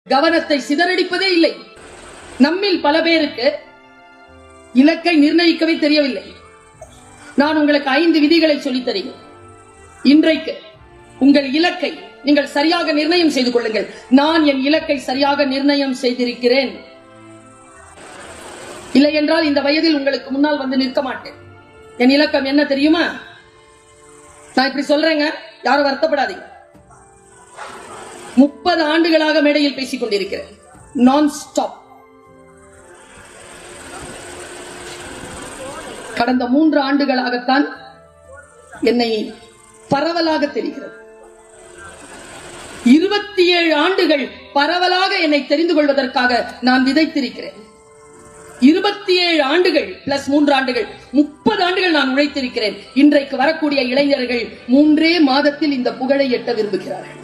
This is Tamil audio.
கவனத்தை சிதறடிப்பதே இல்லை. நம்மில் பல பேருக்கு இலக்கை நிர்ணயிக்கவே தெரியவில்லை. நான் உங்களுக்கு 5 விதிகளை சொல்லித் தருகிறேன். இன்றைக்கு உங்கள் இலக்கை நீங்கள் சரியாக நிர்ணயம் செய்து கொள்ளுங்கள். நான் என் இலக்கை சரியாக நிர்ணயம் செய்திருக்கிறேன். இல்லை என்றால் இந்த வயதில் உங்களுக்கு முன்னால் வந்து நிற்க மாட்டேன். என் இலக்கம் என்ன தெரியுமா? நான் இப்படி சொல்றேங்க, யாரும் வருத்தப்படாதீங்க. 30 ஆண்டுகளாக மேடையில் பேசிக் கொண்டிருக்கிறேன். நான் ஸ்டாப். கடந்த 3 ஆண்டுகளாகத்தான் என்னை பரவலாக தெரிகிறது. 27 ஆண்டுகள் பரவலாக என்னை தெரிந்து கொள்வதற்காக நான் விதைத்திருக்கிறேன். 27 ஆண்டுகள் பிளஸ் 3 ஆண்டுகள், 30 ஆண்டுகள் நான் உழைத்திருக்கிறேன். இன்றைக்கு வரக்கூடிய இளைஞர்கள் 3 மாதத்தில் இந்த புகழை எட்ட விரும்புகிறார்கள்.